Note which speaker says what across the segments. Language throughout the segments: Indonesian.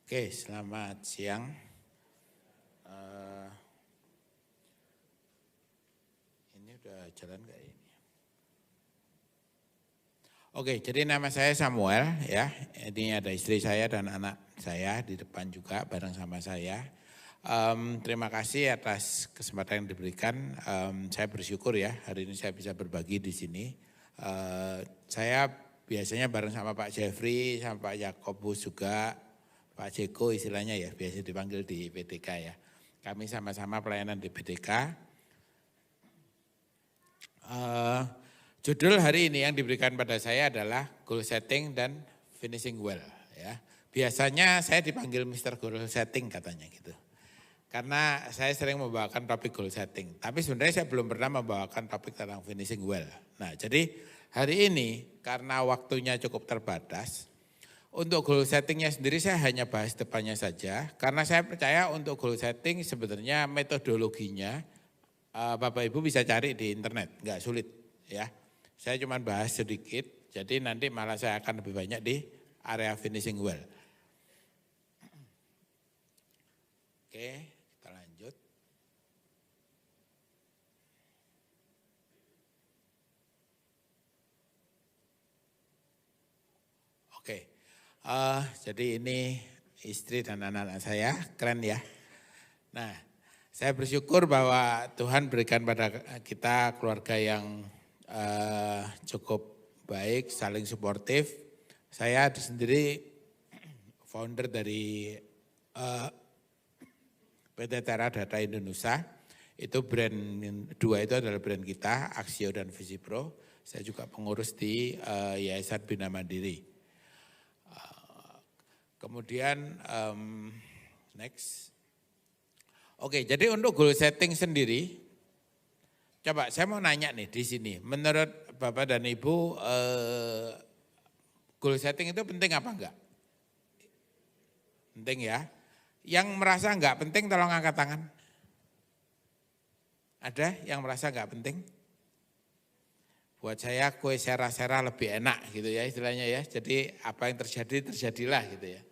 Speaker 1: Oke, selamat siang. Ini udah jalan nggak ini? Oke, jadi nama saya Samuel ya. Ini ada istri saya dan anak saya di depan juga bareng sama saya. Terima kasih atas kesempatan yang diberikan. Saya bersyukur ya hari ini saya bisa berbagi di sini. Saya biasanya bareng sama Pak Jeffrey, sama Pak Yakobus juga. Pak Jeko istilahnya ya, biasa dipanggil di PDK ya. Kami sama-sama pelayanan di PDK. Judul hari ini yang diberikan pada saya adalah Goal Setting dan Finishing Well. Ya. Biasanya saya dipanggil Mr. Goal Setting katanya gitu. Karena saya sering membawakan topik goal setting. Tapi sebenarnya saya belum pernah membawakan topik tentang finishing well. Nah jadi hari ini karena waktunya cukup terbatas, untuk goal settingnya sendiri saya hanya bahas depannya saja. Karena saya percaya untuk goal setting sebenarnya metodologinya Bapak Ibu bisa cari di internet, nggak sulit ya. Saya cuma bahas sedikit, jadi nanti malah saya akan lebih banyak di area finishing well. Oke. Oke, jadi ini istri dan anak-anak saya, keren ya. Nah, saya bersyukur bahwa Tuhan berikan pada kita keluarga yang cukup baik, saling suportif. Saya sendiri founder dari PT Tera Data Indonesia. Itu brand dua itu adalah brand kita, Axio dan Visipro. Saya juga pengurus di Yayasan Bina Mandiri. Kemudian next. Oke, jadi untuk goal setting sendiri, coba saya mau nanya nih di sini, menurut Bapak dan Ibu goal setting itu penting apa enggak? Penting ya. Yang merasa enggak penting tolong angkat tangan. Ada yang merasa enggak penting? Buat saya kue sera-sera lebih enak gitu ya istilahnya ya. Jadi apa yang terjadi, terjadilah gitu ya.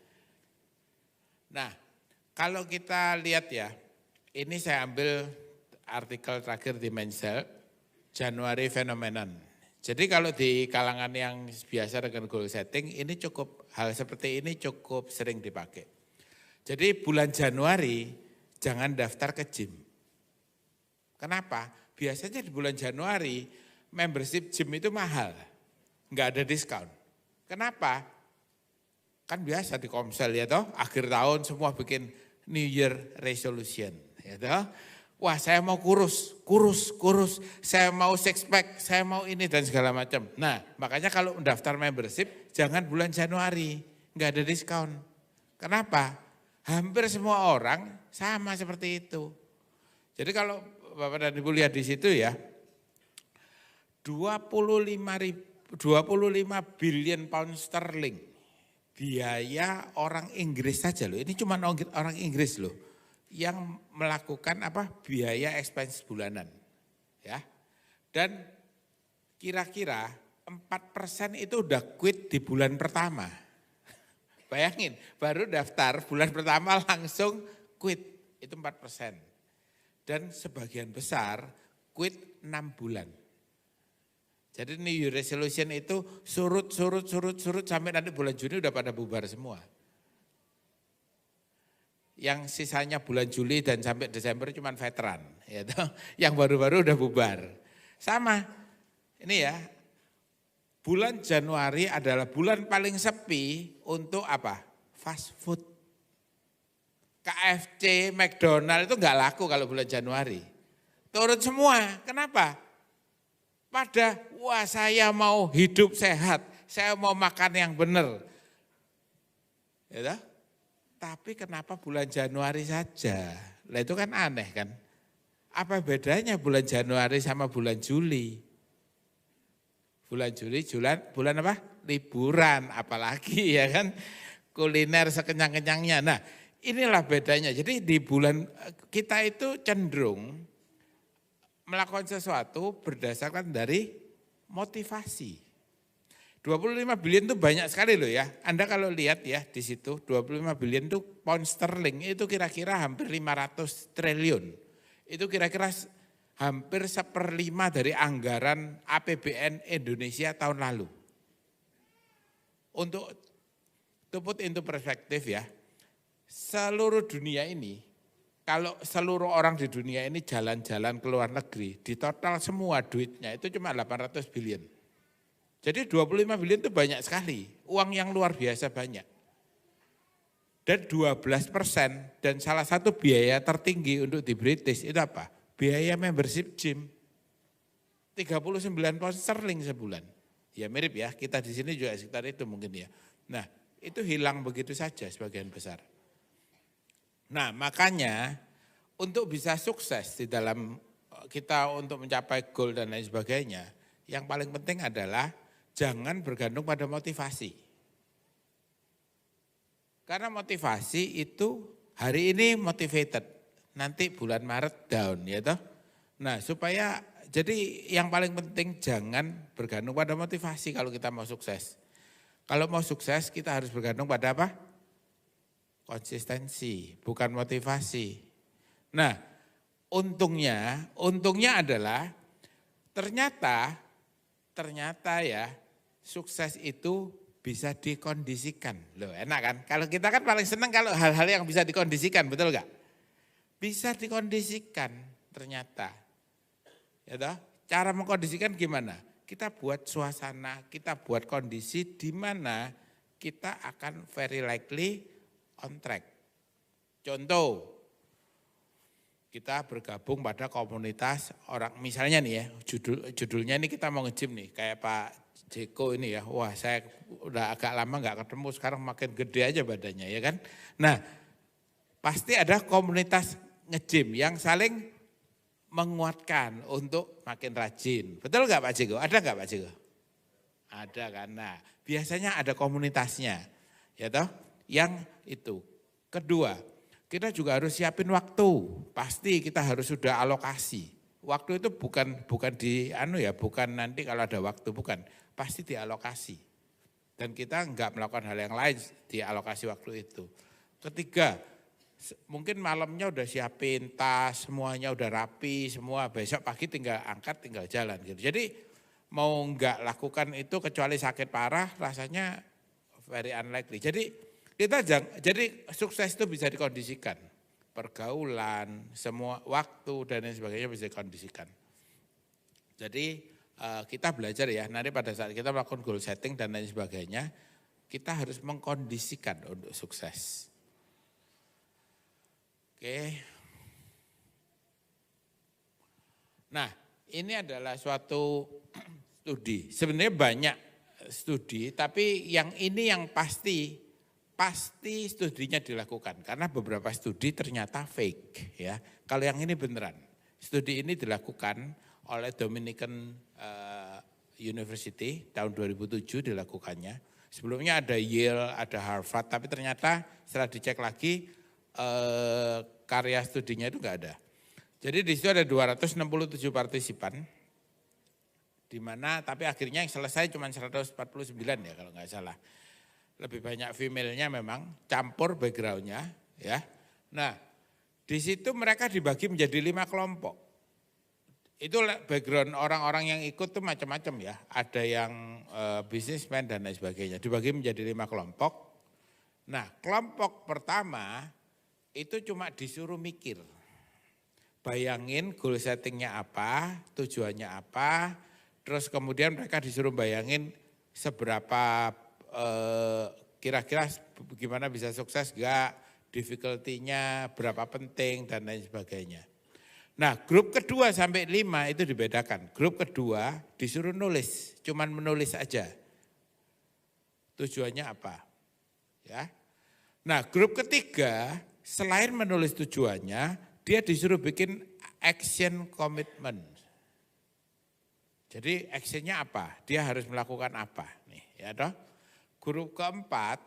Speaker 1: Nah kalau kita lihat ya, ini saya ambil artikel terakhir di Menzel, January Phenomenon. Jadi kalau di kalangan yang biasa dengan goal setting, ini cukup, hal seperti ini cukup sering dipakai. Jadi bulan Januari jangan daftar ke gym. Kenapa? Biasanya di bulan Januari membership gym itu mahal, nggak ada diskon. Kenapa? Kan biasa di Komsel ya toh, akhir tahun semua bikin New Year resolution ya toh. Wah saya mau kurus, saya mau six pack, saya mau ini dan segala macam. Nah makanya kalau mendaftar membership jangan bulan Januari, nggak ada diskon. Kenapa? Hampir semua orang sama seperti itu. Jadi kalau Bapak dan Ibu lihat di situ ya, 25 billion pound sterling biaya orang Inggris saja loh. Ini cuma orang Inggris loh yang melakukan biaya expense bulanan. Ya. Dan kira-kira 4% itu udah quit di bulan pertama. Bayangin, baru daftar bulan pertama langsung quit, itu 4%. Dan sebagian besar quit 6 bulan. Jadi New Year Resolution itu surut sampai nanti bulan Juni udah pada bubar semua. Yang sisanya bulan Juli dan sampai Desember cuma veteran. Ya, yang baru-baru udah bubar. Sama, ini ya, bulan Januari adalah bulan paling sepi untuk apa? Fast food. KFC, McDonald itu enggak laku kalau bulan Januari. Turun semua, kenapa? Wah saya mau hidup sehat, saya mau makan yang benar. Ya, tapi kenapa bulan Januari saja? Lah itu kan aneh kan. Apa bedanya bulan Januari sama bulan Juli? Bulan Juli, bulan apa? Liburan, apalagi ya kan kuliner sekenyang-kenyangnya. Nah inilah bedanya, jadi di bulan kita itu cenderung melakukan sesuatu berdasarkan dari motivasi. 25 billion itu banyak sekali loh ya. Anda kalau lihat ya di situ 25 billion itu pound sterling itu kira-kira hampir 500 triliun. Itu kira-kira hampir 1/5 dari anggaran APBN Indonesia tahun lalu. Untuk to put into perspektif ya, seluruh dunia ini, kalau seluruh orang di dunia ini jalan-jalan ke luar negeri, di total semua duitnya itu cuma 800 billion. Jadi 25 billion itu banyak sekali, uang yang luar biasa banyak. Dan 12% dan salah satu biaya tertinggi untuk di British itu apa? Biaya membership gym. 39 pound sterling sebulan. Ya mirip ya, kita di sini juga sekitar itu mungkin ya. Nah, itu hilang begitu saja sebagian besar. Nah, makanya untuk bisa sukses di dalam kita untuk mencapai goal dan lain sebagainya, yang paling penting adalah jangan bergantung pada motivasi. Karena motivasi itu hari ini motivated, nanti bulan Maret down ya toh. Nah, supaya jadi yang paling penting jangan bergantung pada motivasi kalau kita mau sukses. Kalau mau sukses kita harus bergantung pada apa? Konsistensi, bukan motivasi. Nah, untungnya adalah ternyata ya sukses itu bisa dikondisikan. Loh enak kan? Kalau kita kan paling senang kalau hal-hal yang bisa dikondisikan, betul gak? Bisa dikondisikan ternyata. Ya toh? Cara mengkondisikan gimana? Kita buat suasana, kita buat kondisi di mana kita akan very likely on track. Contoh, kita bergabung pada komunitas orang, misalnya nih ya, judulnya ini kita mau nge-gym nih, kayak Pak Jeko ini ya, wah saya udah agak lama gak ketemu, sekarang makin gede aja badannya ya kan. Nah pasti ada komunitas nge-gym yang saling menguatkan untuk makin rajin. Betul gak Pak Jeko? Ada gak Pak Jeko? Ada kan, nah biasanya ada komunitasnya ya toh, yang itu. Kedua, kita juga harus siapin waktu, pasti kita harus sudah alokasi. Waktu itu bukan bukan nanti kalau ada waktu, bukan, pasti dialokasi. Dan kita enggak melakukan hal yang lain dialokasi waktu itu. Ketiga, mungkin malamnya udah siapin tas, semuanya udah rapi, semua besok pagi tinggal angkat, tinggal jalan gitu. Jadi mau enggak lakukan itu kecuali sakit parah rasanya very unlikely. Jadi sukses itu bisa dikondisikan. Pergaulan, semua waktu dan lain sebagainya bisa dikondisikan. Jadi kita belajar ya, nanti pada saat kita melakukan goal setting dan lain sebagainya, kita harus mengkondisikan untuk sukses. Oke. Nah, ini adalah suatu studi. Sebenarnya banyak studi, tapi yang ini yang pasti studinya dilakukan karena beberapa studi ternyata fake ya. Kalau yang ini beneran. Studi ini dilakukan oleh Dominican University tahun 2007 dilakukannya. Sebelumnya ada Yale, ada Harvard, tapi ternyata setelah dicek lagi karya studinya itu enggak ada. Jadi di situ ada 267 partisipan. Di mana tapi akhirnya yang selesai cuma 149 ya kalau enggak salah. Lebih banyak female-nya memang, campur background-nya ya. Nah, di situ mereka dibagi menjadi 5 kelompok. Itu background orang-orang yang ikut tuh macam-macam ya. Ada yang businessman dan lain sebagainya. Dibagi menjadi 5 kelompok. Nah, kelompok pertama itu cuma disuruh mikir. Bayangin goal setting-nya apa, tujuannya apa, terus kemudian mereka disuruh bayangin seberapa kira-kira bagaimana bisa sukses enggak, difficulty-nya berapa penting dan lain sebagainya. Nah grup kedua sampai 5 itu dibedakan. Grup kedua disuruh nulis, cuman menulis aja. Tujuannya apa? Ya. Nah grup ketiga selain menulis tujuannya, dia disuruh bikin action commitment. Jadi actionnya apa? Dia harus melakukan apa? Nih, ya toh. Grup keempat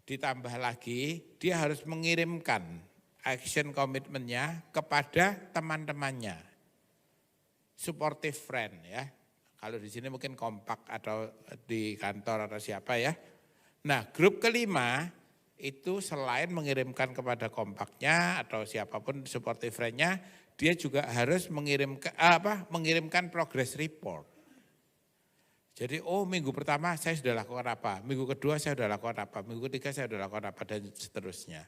Speaker 1: ditambah lagi dia harus mengirimkan action commitment-nya kepada teman-temannya. Supportive friend ya. Kalau di sini mungkin kompak atau di kantor atau siapa ya. Nah, grup kelima itu selain mengirimkan kepada kompaknya atau siapapun supportive friend-nya, dia juga harus mengirimkan progress report. Jadi minggu pertama saya sudah lakukan apa, minggu kedua saya sudah lakukan apa, minggu ketiga saya sudah lakukan apa, dan seterusnya.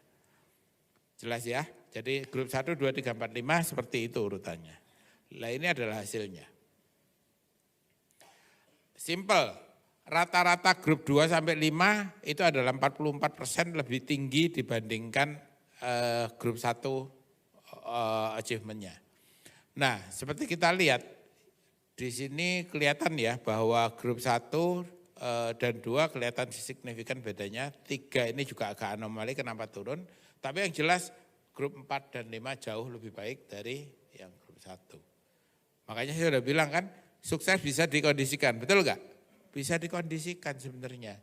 Speaker 1: Jelas ya, jadi grup 1, 2, 3, 4, 5 seperti itu urutannya. Nah ini adalah hasilnya. Simple, rata-rata grup 2 sampai 5 itu adalah 44% lebih tinggi dibandingkan grup 1 achievement-nya. Nah, seperti kita lihat di sini kelihatan ya bahwa grup 1 dan 2 kelihatan signifikan bedanya. 3 ini juga agak anomali kenapa turun, tapi yang jelas grup 4 dan 5 jauh lebih baik dari yang grup 1. Makanya saya sudah bilang kan, sukses bisa dikondisikan, betul enggak? Bisa dikondisikan sebenarnya.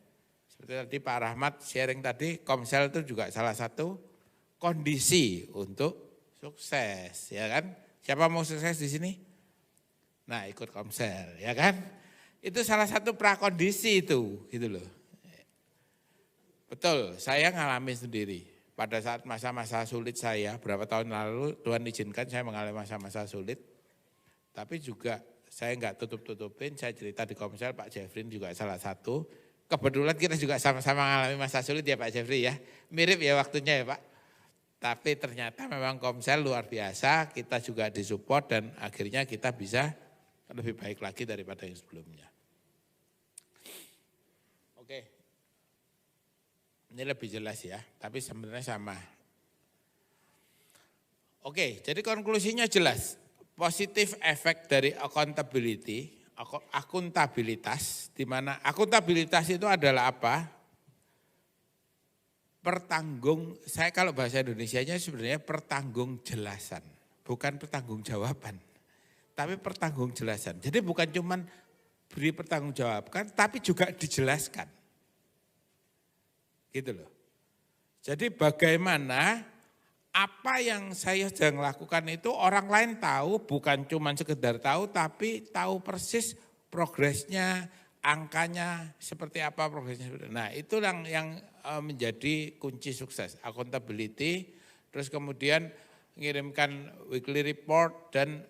Speaker 1: Seperti tadi Pak Rahmat sharing tadi, Komsel itu juga salah satu kondisi untuk sukses, ya kan? Siapa mau sukses di sini? Nah, ikut Komsel, ya kan? Itu salah satu prakondisi itu, gitu loh. Betul, saya ngalamin sendiri. Pada saat masa-masa sulit saya, berapa tahun lalu Tuhan izinkan saya mengalami masa-masa sulit. Tapi juga saya enggak tutup-tutupin, saya cerita di Komsel, Pak Jeffrey juga salah satu. Kebetulan kita juga sama-sama mengalami masa sulit ya Pak Jeffrey ya. Mirip ya waktunya ya Pak. Tapi ternyata memang Komsel luar biasa, kita juga disupport dan akhirnya kita bisa lebih baik lagi daripada yang sebelumnya. Oke, ini lebih jelas ya, tapi sebenarnya sama. Oke, jadi konklusinya jelas. Positif efek dari accountability, akuntabilitas, di mana akuntabilitas itu adalah apa? Saya kalau bahasa Indonesianya sebenarnya pertanggungjelasan, bukan pertanggungjawaban, tapi pertanggungjelasan. Jadi bukan cuman beri pertanggungjawabkan, tapi juga dijelaskan. Gitu loh. Jadi bagaimana apa yang saya sedang lakukan itu orang lain tahu, bukan cuma sekedar tahu, tapi tahu persis progresnya, angkanya seperti apa progresnya. Nah itu yang menjadi kunci sukses, accountability, terus kemudian mengirimkan weekly report dan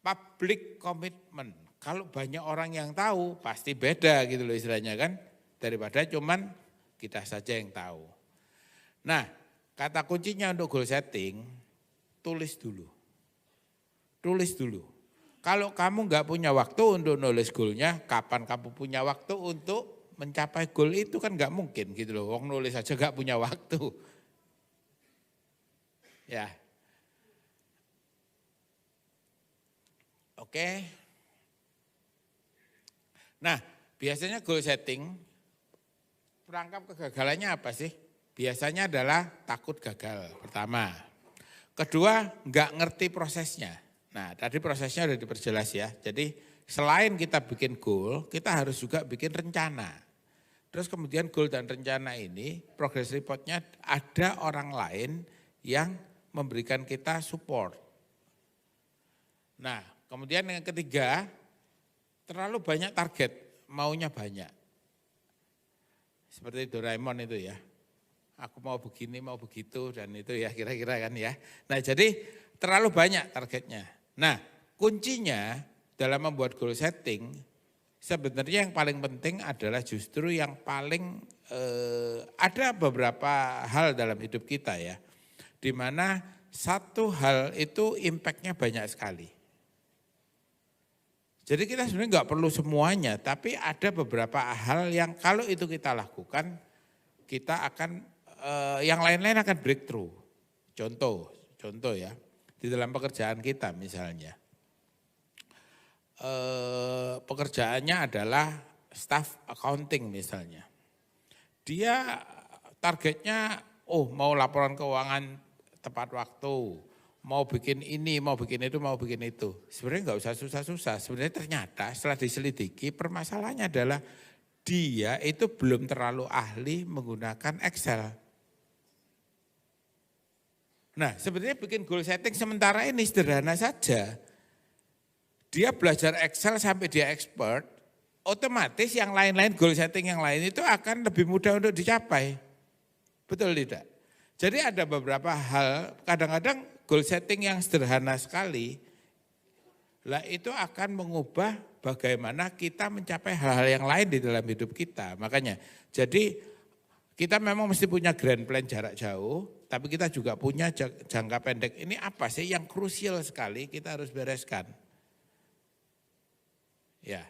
Speaker 1: public commitment. Kalau banyak orang yang tahu pasti beda gitu loh istilahnya kan, daripada cuman kita saja yang tahu. Nah, kata kuncinya untuk goal setting, tulis dulu. Tulis dulu. Kalau kamu nggak punya waktu untuk nulis goalnya, kapan kamu punya waktu untuk mencapai goal itu kan nggak mungkin gitu loh. Wong nulis aja nggak punya waktu. Ya. Oke. Nah, biasanya goal setting, perangkap kegagalannya apa sih? Biasanya adalah takut gagal, pertama. Kedua, nggak ngerti prosesnya. Nah, tadi prosesnya udah diperjelas ya. Jadi selain kita bikin goal, kita harus juga bikin rencana. Terus kemudian goal dan rencana ini, progress reportnya ada orang lain yang memberikan kita support. Nah, kemudian yang ketiga, terlalu banyak target, maunya banyak. Seperti Doraemon itu ya. Aku mau begini, mau begitu, dan itu ya kira-kira kan ya. Nah jadi terlalu banyak targetnya. Nah kuncinya dalam membuat goal setting, sebenarnya yang paling penting adalah justru yang paling ada beberapa hal dalam hidup kita ya. Dimana satu hal itu impactnya banyak sekali. Jadi kita sebenarnya nggak perlu semuanya, tapi ada beberapa hal yang kalau itu kita lakukan, kita akan yang lain-lain akan breakthrough. Contoh ya, di dalam pekerjaan kita misalnya. Pekerjaannya adalah staff accounting misalnya. Dia targetnya, mau laporan keuangan tepat waktu, mau bikin ini, mau bikin itu, mau bikin itu. Sebenarnya nggak usah susah-susah. Sebenarnya ternyata setelah diselidiki permasalahannya adalah dia itu belum terlalu ahli menggunakan Excel. Nah sebenarnya bikin goal setting sementara ini sederhana saja. dia belajar Excel sampai dia expert, otomatis yang lain-lain, goal setting yang lain itu akan lebih mudah untuk dicapai. Betul tidak? Jadi ada beberapa hal, kadang-kadang goal setting yang sederhana sekali, lah itu akan mengubah bagaimana kita mencapai hal-hal yang lain di dalam hidup kita. Makanya, jadi kita memang mesti punya grand plan jarak jauh, tapi kita juga punya jangka pendek. Ini apa sih yang krusial sekali kita harus bereskan. Ya,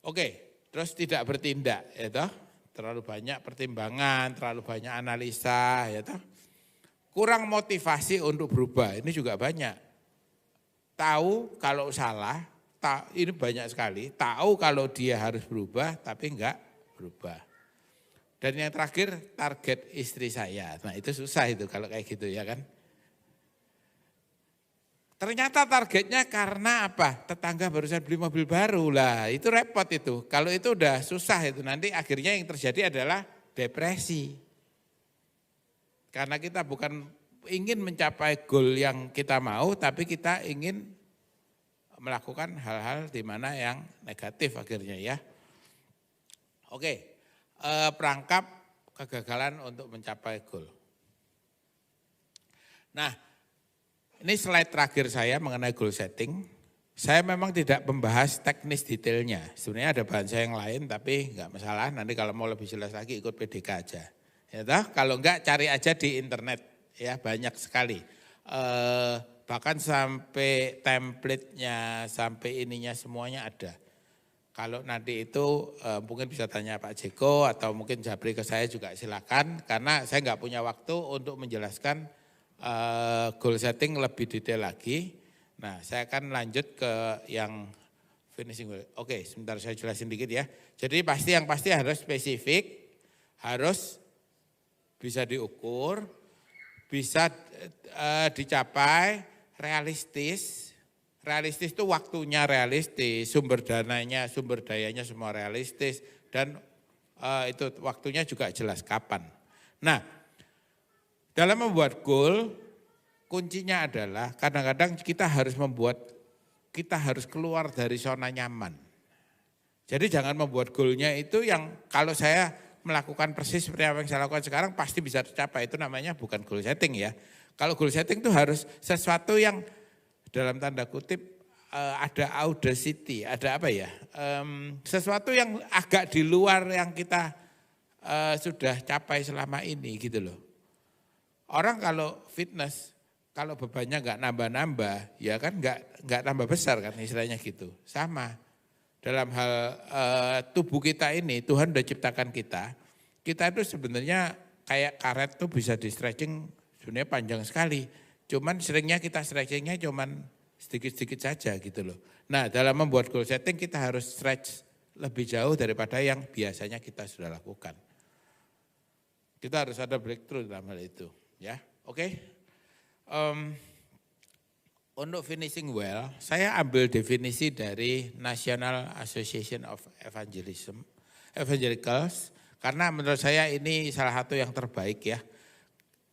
Speaker 1: oke, terus tidak bertindak, ya toh? Terlalu banyak pertimbangan, terlalu banyak analisa, ya toh? Kurang motivasi untuk berubah, ini juga banyak. Tahu kalau salah, ini banyak sekali. Tahu kalau dia harus berubah, tapi enggak berubah. Dan yang terakhir, target istri saya. Nah itu susah itu kalau kayak gitu ya kan. Ternyata targetnya karena apa? Tetangga barusan beli mobil baru lah, itu repot itu. Kalau itu udah susah itu, nanti akhirnya yang terjadi adalah depresi. Karena kita bukan ingin mencapai goal yang kita mau, tapi kita ingin melakukan hal-hal di mana yang negatif akhirnya ya. Oke, perangkap kegagalan untuk mencapai goal. Nah, ini slide terakhir saya mengenai goal setting. Saya memang tidak membahas teknis detailnya. Sebenarnya ada bahan saya yang lain tapi enggak masalah. Nanti kalau mau lebih jelas lagi ikut PDK aja. Ya toh? Kalau enggak cari aja di internet ya, banyak sekali. Bahkan sampai template-nya, sampai ininya semuanya ada. Kalau nanti itu mungkin bisa tanya Pak Jeko atau mungkin Jabri ke saya juga silakan. Karena saya enggak punya waktu untuk menjelaskan goal setting lebih detail lagi. Nah saya akan lanjut ke yang finishing goal. Oke, sebentar saya jelasin dikit ya. Jadi yang pasti harus spesifik, harus bisa diukur, bisa dicapai, realistis. Realistis itu waktunya realistis, sumber dayanya semua realistis, dan itu waktunya juga jelas kapan. Nah, dalam membuat goal, kuncinya adalah kadang-kadang kita harus keluar dari zona nyaman. Jadi jangan membuat goalnya itu yang kalau saya melakukan persis seperti apa yang saya lakukan sekarang pasti bisa tercapai. Itu namanya bukan goal setting ya. Kalau goal setting itu harus sesuatu yang dalam tanda kutip ada audacity, ada apa ya, sesuatu yang agak di luar yang kita sudah capai selama ini gitu loh. Orang kalau fitness, kalau bebannya nggak nambah-nambah, ya kan nggak tambah besar kan istilahnya gitu. Sama dalam hal tubuh kita ini, Tuhan udah ciptakan kita itu sebenarnya kayak karet tuh bisa di stretching sebenarnya panjang sekali. Cuman seringnya kita stretchingnya cuman sedikit-sedikit saja gitu loh. Nah dalam membuat goal setting kita harus stretch lebih jauh daripada yang biasanya kita sudah lakukan. Kita harus ada breakthrough dalam hal itu. Ya, oke. Untuk finishing well, saya ambil definisi dari National Association of Evangelicals, karena menurut saya ini salah satu yang terbaik ya.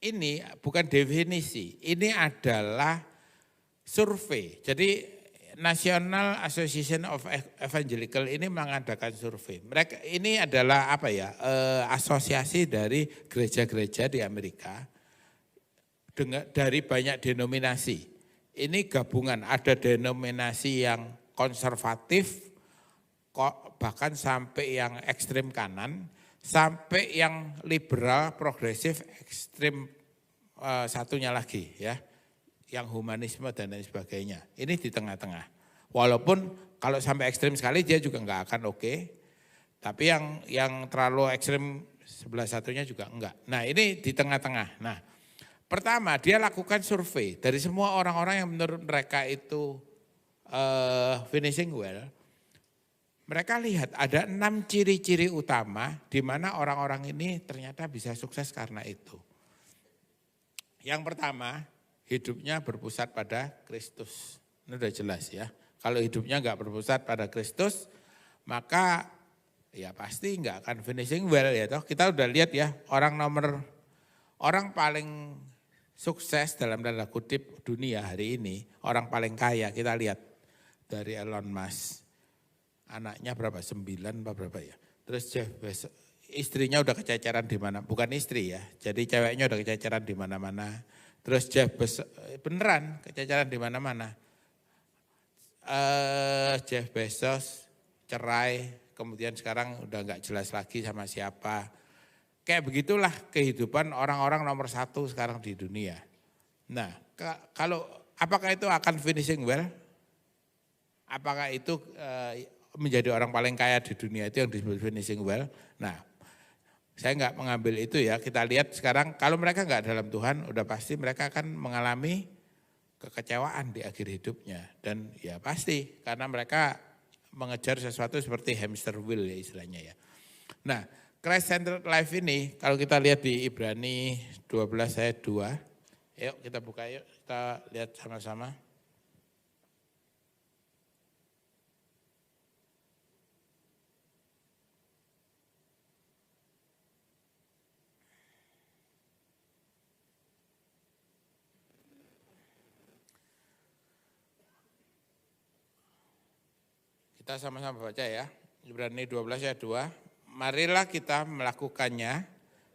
Speaker 1: Ini bukan definisi, ini adalah survei. Jadi National Association of Evangelical ini mengadakan survei. Mereka ini adalah apa ya? Asosiasi dari gereja-gereja di Amerika dari banyak denominasi. Ini gabungan, ada denominasi yang konservatif, bahkan sampai yang ekstrem kanan, sampai yang liberal, progresif, ekstrem satunya lagi ya, yang humanisme dan lain sebagainya. Ini di tengah-tengah. Walaupun kalau sampai ekstrem sekali dia juga enggak akan oke, tapi yang terlalu ekstrem sebelah satunya juga enggak. Nah ini di tengah-tengah. Nah pertama dia lakukan survei dari semua orang-orang yang menurut mereka itu finishing well. Mereka lihat ada 6 ciri-ciri utama di mana orang-orang ini ternyata bisa sukses karena itu. Yang pertama, hidupnya berpusat pada Kristus. Ini udah jelas ya. Kalau hidupnya enggak berpusat pada Kristus, maka ya pasti enggak akan finishing well ya toh. Kita udah lihat ya, orang paling sukses dalam tanda kutip dunia hari ini, orang paling kaya kita lihat. dari Elon Musk. Anaknya berapa? 9 apa berapa ya? Terus Jeff Bezos, istrinya udah kececeran di mana? Bukan istri ya, jadi ceweknya udah kececeran di mana-mana. Terus Jeff Bezos, beneran kececeran di mana-mana. Jeff Bezos cerai, kemudian sekarang udah nggak jelas lagi sama siapa. Kayak begitulah kehidupan orang-orang nomor 1 sekarang di dunia. Nah, kalau apakah itu akan finishing well? Apakah itu menjadi orang paling kaya di dunia itu yang disebut finishing well? Nah, saya nggak mengambil itu ya. Kita lihat sekarang kalau mereka nggak dalam Tuhan, udah pasti mereka akan mengalami kekecewaan di akhir hidupnya. Dan ya pasti karena mereka mengejar sesuatu seperti hamster wheel ya istilahnya ya. Nah, Christ Centered Life ini kalau kita lihat di Ibrani 12 ayat 2. Yuk kita buka yuk, kita lihat sama-sama. Kita sama-sama baca ya, Ibrani 12 ayat 2. Marilah kita melakukannya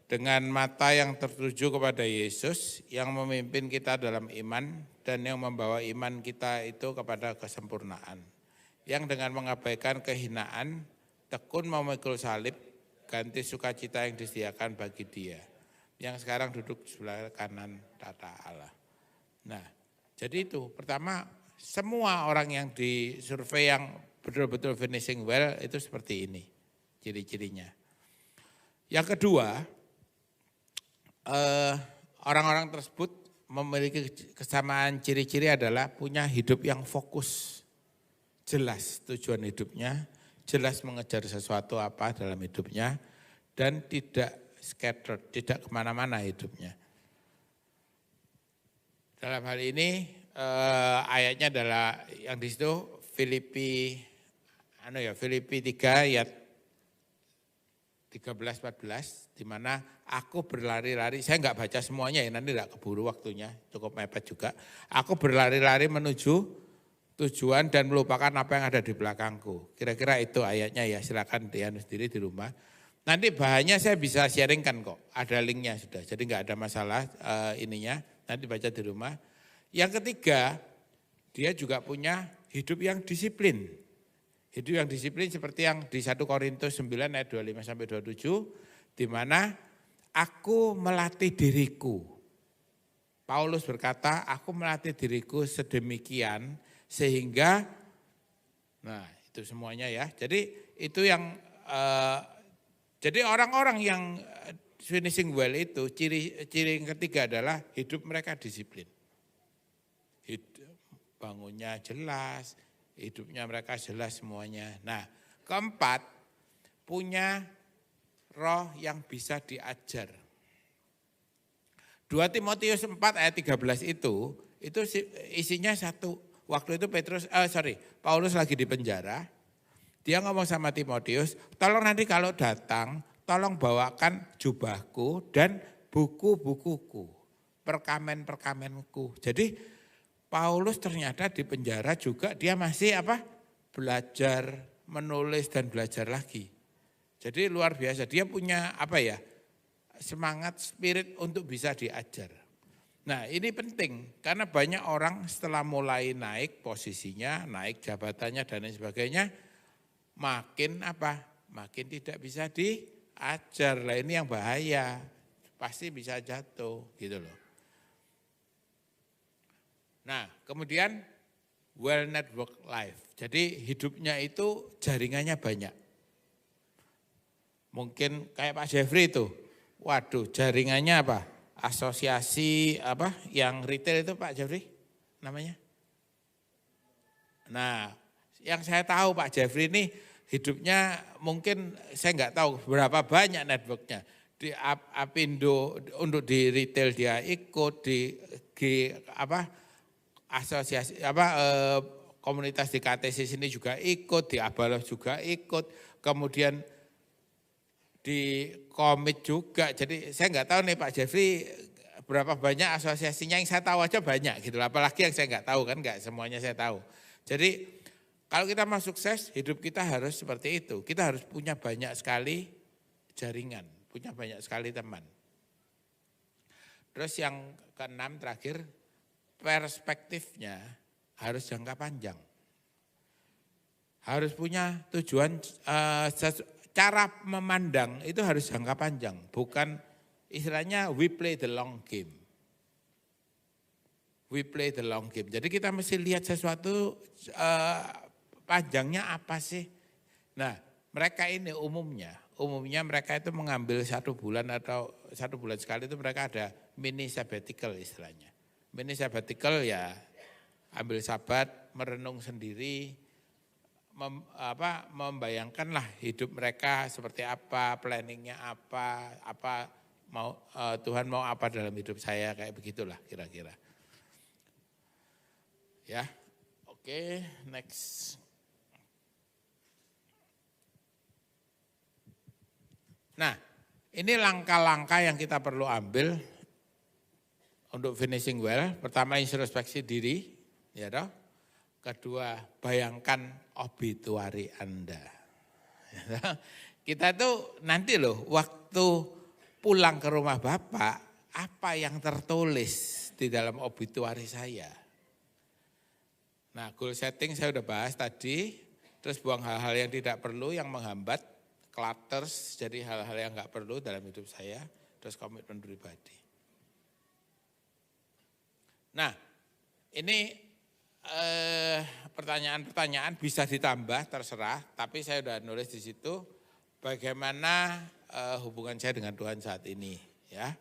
Speaker 1: dengan mata yang tertuju kepada Yesus yang memimpin kita dalam iman dan yang membawa iman kita itu kepada kesempurnaan. Yang dengan mengabaikan kehinaan, tekun memikul salib, ganti sukacita yang disediakan bagi dia. Yang sekarang duduk sebelah kanan tata Allah. Nah, jadi itu pertama semua orang yang disurvei yang betul-betul finishing well itu seperti ini ciri-cirinya. Yang kedua, orang-orang tersebut memiliki kesamaan ciri-ciri adalah punya hidup yang fokus, jelas tujuan hidupnya, jelas mengejar sesuatu apa dalam hidupnya, dan tidak scattered, tidak kemana-mana hidupnya. Dalam hal ini ayatnya adalah yang di situ Filipi 3 ayat 13-14, di mana aku berlari-lari, saya enggak baca semuanya ya, nanti enggak keburu waktunya, cukup mepet juga. Aku berlari-lari menuju tujuan dan melupakan apa yang ada di belakangku. Kira-kira itu ayatnya ya, silakan dianu sendiri di rumah. Nanti bahannya saya bisa sharingkan kok, ada linknya sudah, jadi enggak ada masalah ininya, nanti baca di rumah. Yang ketiga, dia juga punya hidup yang disiplin. Hidup yang disiplin seperti yang di 1 Korintus 9 ayat 25-27, di mana aku melatih diriku. Paulus berkata, aku melatih diriku sedemikian sehingga, nah itu semuanya ya. Jadi itu yang, jadi orang-orang yang finishing well itu, ciri yang ketiga adalah hidup mereka disiplin. Bangunnya jelas, hidupnya mereka jelas semuanya. Nah, keempat, punya roh yang bisa diajar. 2 Timotius 4 ayat 13 itu isinya satu. Waktu itu Paulus lagi di penjara. Dia ngomong sama Timotius, tolong nanti kalau datang, tolong bawakan jubahku dan buku-bukuku, perkamen-perkamenku. Jadi Paulus ternyata di penjara juga dia masih belajar, menulis dan belajar lagi. Jadi luar biasa, dia punya semangat, spirit untuk bisa diajar. Nah ini penting karena banyak orang setelah mulai naik posisinya, naik jabatannya dan lain sebagainya, makin tidak bisa diajar. Lah ini yang bahaya, pasti bisa jatuh gitu loh. Nah, kemudian well network life. Jadi hidupnya itu jaringannya banyak. Mungkin kayak Pak Jeffrey itu. Waduh, jaringannya asosiasi yang retail itu Pak Jeffrey namanya. Nah, yang saya tahu Pak Jeffrey ini hidupnya mungkin saya enggak tahu berapa banyak networknya. Di Apindo untuk di retail dia ikut, di asosiasi komunitas di KTC sini juga ikut, di Abalos juga ikut, kemudian di komit juga. Jadi saya enggak tahu nih Pak Jeffrey berapa banyak asosiasinya, yang saya tahu aja banyak gitu. Apalagi yang saya enggak tahu kan, enggak semuanya saya tahu. Jadi Kalau kita mau sukses, hidup kita harus seperti itu. Kita harus punya banyak sekali jaringan, punya banyak sekali teman. Terus yang keenam terakhir, perspektifnya harus jangka panjang. Harus punya tujuan, cara memandang itu harus jangka panjang. Bukan istilahnya we play the long game. We play the long game. Jadi kita mesti lihat sesuatu panjangnya apa sih. Nah mereka ini umumnya mereka itu mengambil 1 bulan atau 1 bulan sekali itu mereka ada mini sabbatical istilahnya. Mini sabbatical ya ambil sabat, merenung sendiri, membayangkanlah hidup mereka seperti apa, planningnya apa mau Tuhan mau apa dalam hidup saya, kayak begitulah kira-kira. Ya, oke, next. Nah, ini langkah-langkah yang kita perlu ambil untuk finishing well. Pertama, introspeksi diri, ya toh. Kedua, bayangkan obituari Anda. Kita tuh nanti loh, waktu pulang ke rumah Bapak, apa yang tertulis di dalam obituari saya? Nah, goal setting saya udah bahas tadi, terus buang hal-hal yang tidak perlu, yang menghambat, clutters, jadi hal-hal yang nggak perlu dalam hidup saya, terus komitmen pribadi. Nah, ini pertanyaan-pertanyaan bisa ditambah, terserah, tapi saya udah nulis di situ bagaimana hubungan saya dengan Tuhan saat ini, ya.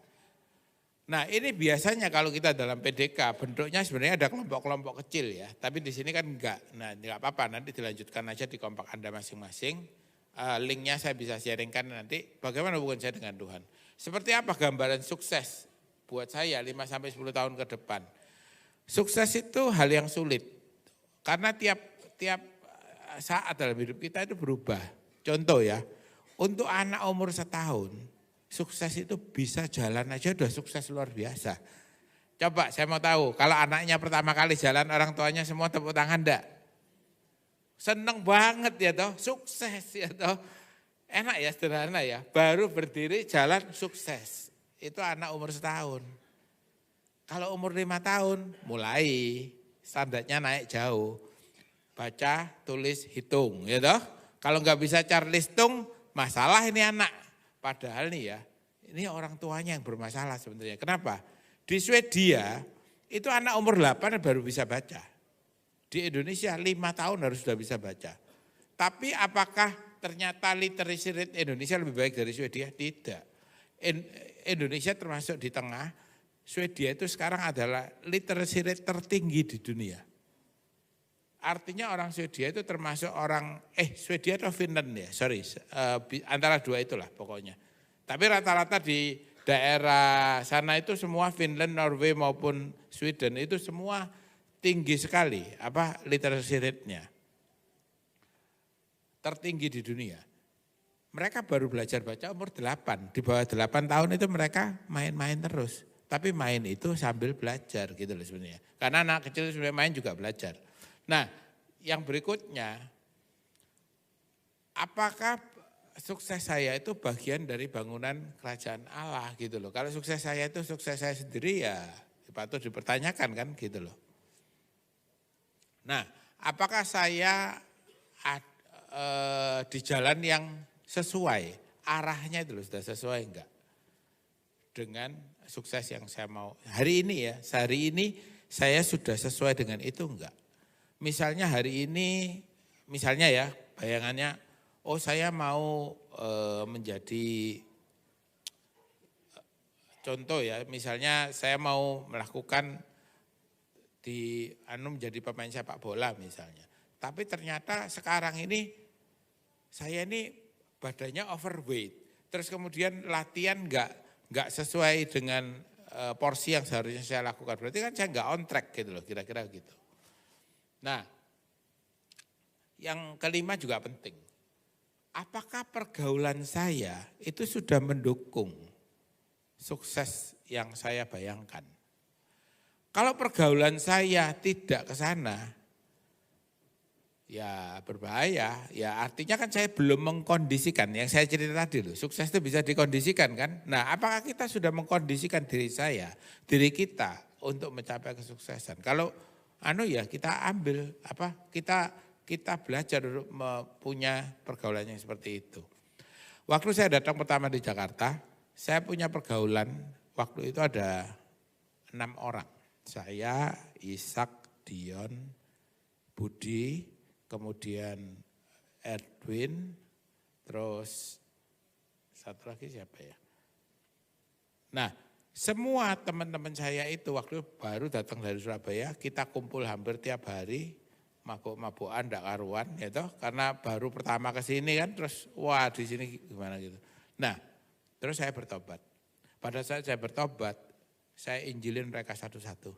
Speaker 1: Nah, ini biasanya kalau kita dalam PDK bentuknya sebenarnya ada kelompok-kelompok kecil ya, tapi di sini kan enggak. Nah, enggak apa-apa, nanti dilanjutkan aja di kompak Anda masing-masing. Linknya saya bisa sharingkan nanti bagaimana hubungan saya dengan Tuhan. Seperti apa gambaran sukses buat saya 5-10 tahun ke depan. Sukses itu hal yang sulit karena tiap saat dalam hidup kita itu berubah. Contoh ya, untuk anak umur 1 tahun, sukses itu bisa jalan aja udah sukses luar biasa. Coba saya mau tahu, kalau anaknya pertama kali jalan orang tuanya semua tepuk tangan enggak? Seneng banget ya toh, sukses ya toh. Enak ya, sederhana ya, baru berdiri jalan sukses. Itu anak umur 1 tahun. Kalau umur 5 tahun mulai standarnya naik jauh. Baca, tulis, hitung ya toh. Kalau nggak bisa Charleston, masalah ini anak. Padahal nih ya, ini orang tuanya yang bermasalah sebenarnya. Kenapa? Di Swedia itu anak umur 8 baru bisa baca. Di Indonesia 5 tahun harus sudah bisa baca. Tapi apakah ternyata literacy rate Indonesia lebih baik dari Swedia? Tidak. Indonesia termasuk di tengah. Swedia itu sekarang adalah literacy rate tertinggi di dunia. Artinya orang Swedia itu termasuk orang, Swedia atau Finland ya, antara dua itulah pokoknya. Tapi rata-rata di daerah sana itu semua Finland, Norway maupun Sweden itu semua tinggi sekali literacy rate-nya. Tertinggi di dunia. Mereka baru belajar baca umur 8, di bawah 8 tahun itu mereka main-main terus. Tapi main itu sambil belajar gitu loh sebenarnya. Karena anak kecil sebenarnya main juga belajar. Nah, yang berikutnya, apakah sukses saya itu bagian dari bangunan kerajaan Allah gitu loh. Kalau sukses saya itu sukses saya sendiri ya patut dipertanyakan kan gitu loh. Nah, apakah saya di jalan yang sesuai, arahnya itu loh, sudah sesuai enggak dengan sukses yang saya mau. Hari ini saya sudah sesuai dengan itu enggak? Misalnya hari ini, misalnya ya bayangannya, saya mau menjadi, contoh ya, misalnya saya mau melakukan menjadi pemain sepak bola misalnya. Tapi ternyata sekarang ini saya ini badannya overweight. Terus kemudian latihan enggak sesuai dengan porsi yang seharusnya saya lakukan. Berarti kan saya enggak on track gitu loh, kira-kira gitu. Nah, yang kelima juga penting. Apakah pergaulan saya itu sudah mendukung sukses yang saya bayangkan? Kalau pergaulan saya tidak ke sana, Ya berbahaya, ya artinya kan saya belum mengkondisikan, yang saya cerita tadi loh, sukses itu bisa dikondisikan kan. Nah apakah kita sudah mengkondisikan diri saya, diri kita untuk mencapai kesuksesan. Kalau ya kita ambil, kita belajar untuk punya pergaulan yang seperti itu. Waktu saya datang pertama di Jakarta, saya punya pergaulan, waktu itu ada 6 orang. Saya, Ishak, Dion, Budi, kemudian Edwin, terus satu lagi siapa ya. Nah semua teman-teman saya itu waktu baru datang dari Surabaya, kita kumpul hampir tiap hari, mabuk-mabukan, ndak karuan, ya toh, karena baru pertama ke sini kan, terus wah di sini gimana gitu. Nah terus saya bertobat. Pada saat saya bertobat, saya injilin mereka satu-satu.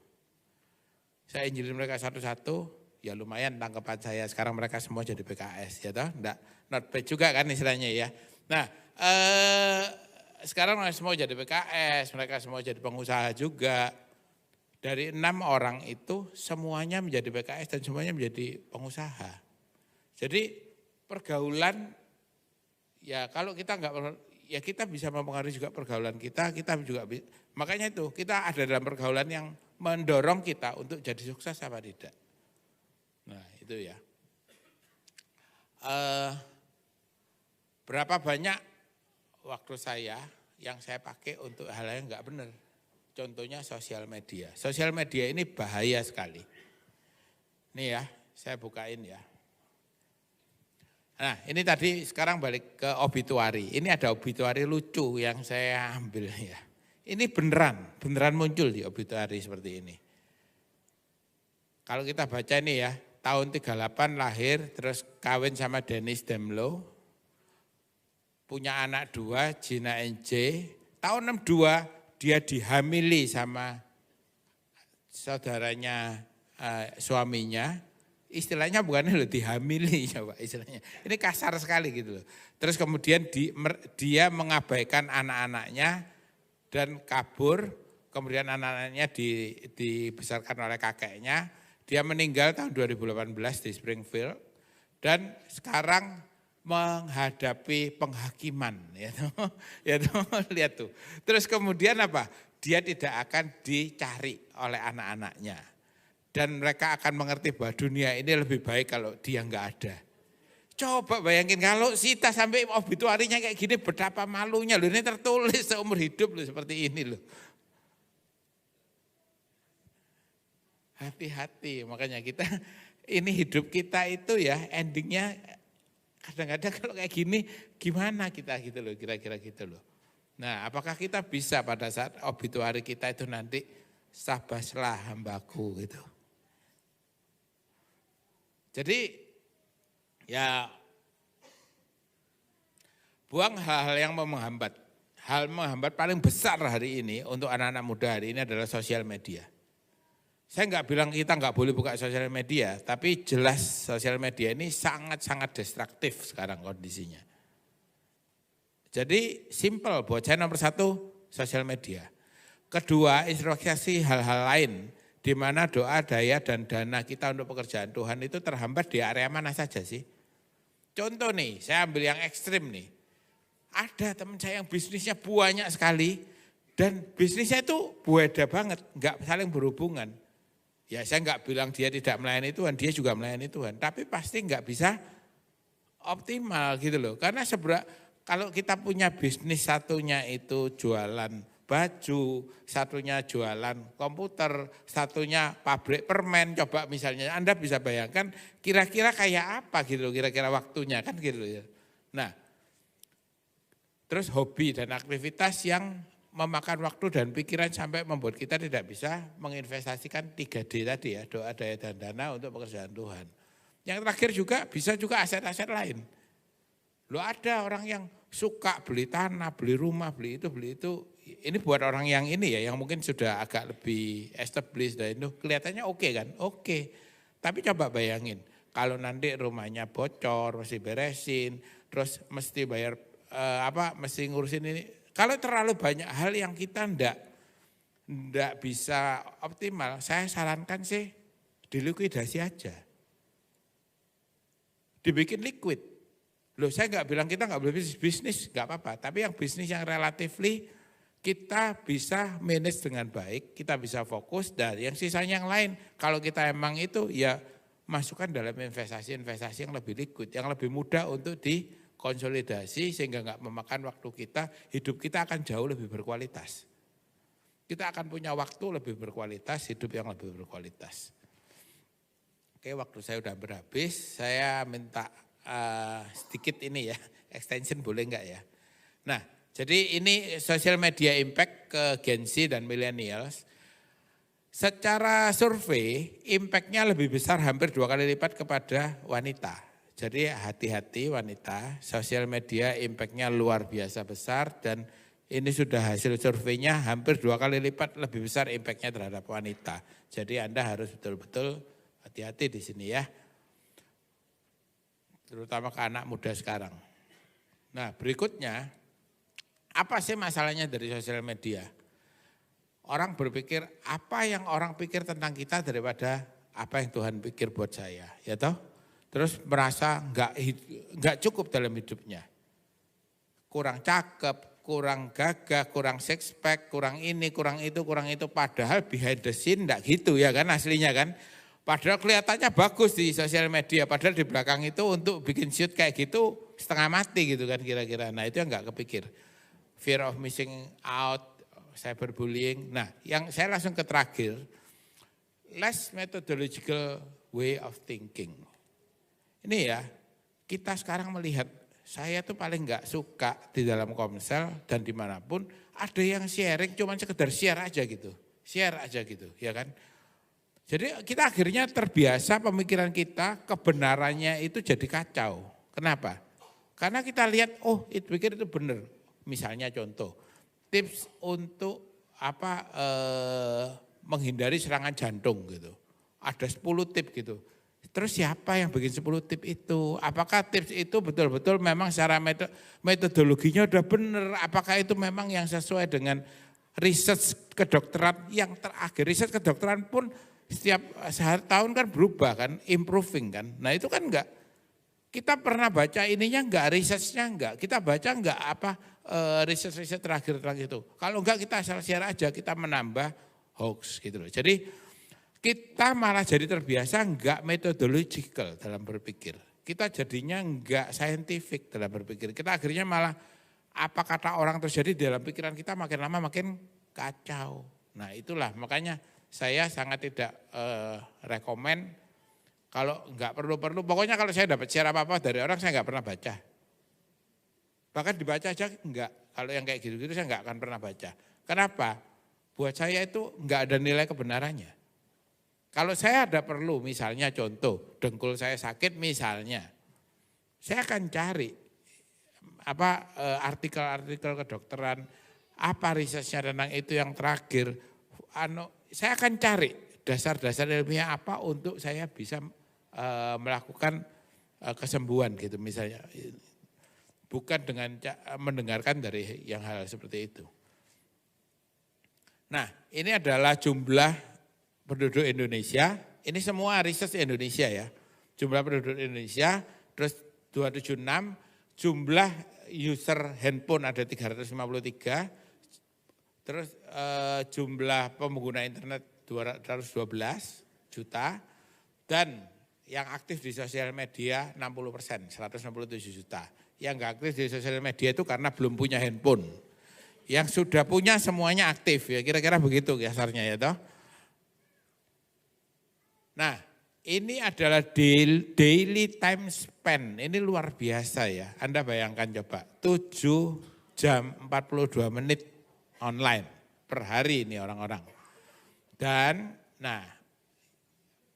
Speaker 1: Saya injilin mereka satu-satu. Ya lumayan tanggapan saya, sekarang mereka semua jadi PKS ya toh, enggak not bad juga kan istilahnya ya. Nah sekarang mereka semua jadi PKS, mereka semua jadi pengusaha juga. Dari 6 orang itu semuanya menjadi PKS dan semuanya menjadi pengusaha. Jadi pergaulan ya kalau kita enggak, ya kita bisa mempengaruhi juga pergaulan kita juga makanya itu kita ada dalam pergaulan yang mendorong kita untuk jadi sukses apa tidak. Nah itu ya, berapa banyak waktu saya yang saya pakai untuk hal yang enggak benar. Contohnya sosial media. Sosial media ini bahaya sekali. Nih ya, saya bukain ya. Nah ini tadi sekarang balik ke obituari. Ini ada obituari lucu yang saya ambil ya. Ini beneran muncul di obituari seperti ini. Kalau kita baca ini ya, tahun 38 lahir, terus kawin sama Dennis Demlo, punya anak 2, Gina NJ. Tahun 62 dia dihamili sama saudaranya suaminya. Istilahnya bukan loh dihamili ya Pak istilahnya. Ini kasar sekali gitu loh. Terus kemudian dia mengabaikan anak-anaknya dan kabur. Kemudian anak-anaknya dibesarkan oleh kakeknya. Dia meninggal tahun 2018 di Springfield dan sekarang menghadapi penghakiman ya tuh, lihat tuh. Terus kemudian apa? Dia tidak akan dicari oleh anak-anaknya dan mereka akan mengerti bahwa dunia ini lebih baik kalau dia enggak ada. Coba bayangin kalau Sita sampai obituarinya kayak gini, betapa malunya loh, ini tertulis seumur hidup loh seperti ini loh. Hati-hati, makanya kita ini hidup kita itu ya endingnya kadang-kadang kalau kayak gini gimana kita gitu loh, kira-kira gitu loh. Nah apakah kita bisa pada saat obituari kita itu nanti sabaslah hambaku gitu. Jadi ya buang hal-hal yang menghambat. Hal menghambat paling besar hari ini untuk anak-anak muda hari ini adalah sosial media. Saya enggak bilang kita enggak boleh buka sosial media, tapi jelas sosial media ini sangat-sangat destruktif sekarang kondisinya. Jadi simple buat saya nomor 1 sosial media. Kedua introspeksi hal-hal lain di mana doa, daya dan dana kita untuk pekerjaan Tuhan itu terhambat di area mana saja sih. Contoh nih, saya ambil yang ekstrim nih. Ada teman saya yang bisnisnya banyak sekali dan bisnisnya itu bueda banget, enggak saling berhubungan. Ya saya enggak bilang dia tidak melayani Tuhan, dia juga melayani Tuhan. Tapi pasti enggak bisa optimal gitu loh. Karena kalau kita punya bisnis satunya itu jualan baju, satunya jualan komputer, satunya pabrik permen. Coba misalnya Anda bisa bayangkan kira-kira kayak apa gitu loh, kira-kira waktunya kan gitu loh ya. Nah terus hobi dan aktivitas yang memakan waktu dan pikiran sampai membuat kita tidak bisa menginvestasikan 3D tadi ya, doa, daya, dan dana untuk pekerjaan Tuhan. Yang terakhir juga bisa juga aset-aset lain. Loh ada orang yang suka beli tanah, beli rumah, beli itu. Ini buat orang yang ini ya, yang mungkin sudah agak lebih established dan itu kelihatannya oke kan? Oke. Tapi coba bayangin, kalau nanti rumahnya bocor, mesti beresin, terus mesti bayar mesti ngurusin ini. Kalau terlalu banyak hal yang kita ndak bisa optimal, saya sarankan sih dilikuidasi aja. dibikin liquid. Loh, saya nggak bilang kita nggak boleh bisnis, nggak apa-apa. Tapi yang bisnis yang relatively kita bisa manage dengan baik, kita bisa fokus, dan yang sisanya yang lain, kalau kita emang itu ya masukkan dalam investasi-investasi yang lebih liquid, yang lebih mudah untuk dikonsolidasi sehingga nggak memakan waktu kita, hidup kita akan jauh lebih berkualitas. Kita akan punya waktu lebih berkualitas, hidup yang lebih berkualitas. Oke, waktu saya udah berhabis, saya minta sedikit ini ya, extension boleh enggak ya? Nah, jadi ini social media impact ke Gen Z dan millennials. Secara survei, impact-nya lebih besar hampir 2 kali lipat kepada wanita. Jadi hati-hati wanita, sosial media impact-nya luar biasa besar dan ini sudah hasil surveinya hampir 2 kali lipat lebih besar impact-nya terhadap wanita. Jadi Anda harus betul-betul hati-hati di sini ya. Terutama ke anak muda sekarang. Nah berikutnya, apa sih masalahnya dari sosial media? Orang berpikir apa yang orang pikir tentang kita daripada apa yang Tuhan pikir buat saya, ya toh? Terus merasa nggak cukup dalam hidupnya, kurang cakep, kurang gagah, kurang six pack, kurang ini, kurang itu. Padahal behind the scene enggak gitu ya kan aslinya kan. Padahal kelihatannya bagus di sosial media, padahal di belakang itu untuk bikin shoot kayak gitu setengah mati gitu kan kira-kira. Nah itu yang enggak kepikir. Fear of missing out, cyberbullying. Nah yang saya langsung ke terakhir, less methodological way of thinking. Ini ya, kita sekarang melihat, saya tuh paling enggak suka di dalam Komsel dan dimanapun ada yang sharing cuman sekedar share aja gitu ya kan. Jadi kita akhirnya terbiasa pemikiran kita, kebenarannya itu jadi kacau. Kenapa? Karena kita lihat, oh itu pikir itu benar. Misalnya contoh, tips untuk menghindari serangan jantung gitu. Ada 10 tips gitu. Terus siapa yang bikin 10 tips itu? Apakah tips itu betul-betul memang secara metodologinya udah benar? Apakah itu memang yang sesuai dengan riset kedokteran yang terakhir? Riset kedokteran pun setiap tahun kan berubah kan, improving kan. Nah itu kan enggak, kita pernah baca ininya enggak, risetnya enggak. Kita baca enggak riset-riset terakhir itu. Kalau enggak kita asal share aja, kita menambah hoax gitu loh. Jadi kita malah jadi terbiasa enggak methodological dalam berpikir. Kita jadinya enggak scientific dalam berpikir. Kita akhirnya malah apa kata orang terjadi dalam pikiran kita makin lama makin kacau. Nah itulah makanya saya sangat tidak rekomen kalau enggak perlu-perlu. Pokoknya kalau saya dapat share apa-apa dari orang saya enggak pernah baca. Bahkan dibaca aja enggak. Kalau yang kayak gitu-gitu saya enggak akan pernah baca. Kenapa? Buat saya itu enggak ada nilai kebenarannya. Kalau saya ada perlu misalnya contoh dengkul saya sakit misalnya, saya akan cari artikel-artikel kedokteran, apa risetnya tentang itu yang terakhir. Saya akan cari dasar-dasar ilmiah apa untuk saya bisa melakukan kesembuhan gitu misalnya. Bukan dengan mendengarkan dari yang hal seperti itu. Nah ini adalah jumlah penduduk Indonesia, ini semua riset Indonesia ya. Jumlah penduduk Indonesia, terus 276, jumlah user handphone ada 353, terus jumlah pengguna internet 212 juta, dan yang aktif di sosial media 60%, 167 juta. Yang enggak aktif di sosial media itu karena belum punya handphone. Yang sudah punya semuanya aktif ya, kira-kira begitu kasarnya ya toh. Nah ini adalah daily time spend, ini luar biasa ya. Anda bayangkan coba 7 jam 42 menit online per hari ini orang-orang. Dan nah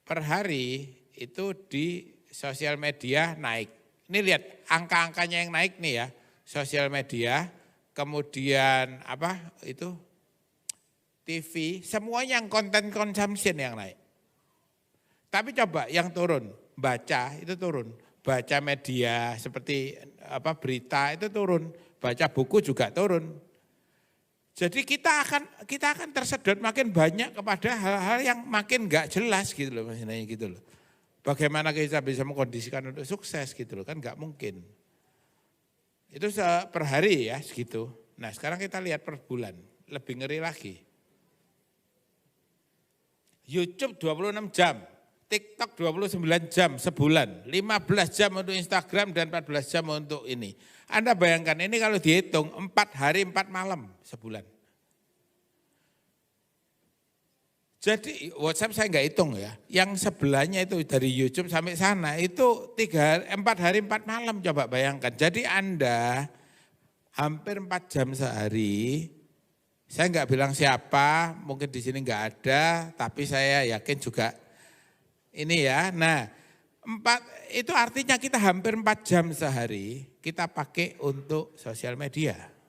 Speaker 1: per hari itu di sosial media naik. Ini lihat angka-angkanya yang naik nih ya, sosial media, kemudian TV, semuanya yang content consumption yang naik. Tapi coba yang turun, baca itu turun, baca media seperti berita itu turun, baca buku juga turun. Jadi kita akan tersedot makin banyak kepada hal-hal yang makin enggak jelas gitu loh maksudnya gitu loh. Bagaimana kita bisa mengkondisikan untuk sukses gitu loh, kan nggak mungkin. Itu per hari ya segitu. Nah sekarang kita lihat per bulan, lebih ngeri lagi. YouTube 26 jam, TikTok 29 jam sebulan, 15 jam untuk Instagram dan 14 jam untuk ini. Anda bayangkan ini kalau dihitung 4 hari 4 malam sebulan. Jadi WhatsApp saya nggak hitung ya, yang sebelahnya itu dari YouTube sampai sana itu 4 hari 4 malam coba bayangkan. Jadi Anda hampir 4 jam sehari, saya nggak bilang siapa, mungkin di sini nggak ada, tapi saya yakin juga ini ya. Nah 4 itu artinya kita hampir 4 jam sehari kita pakai untuk sosial media.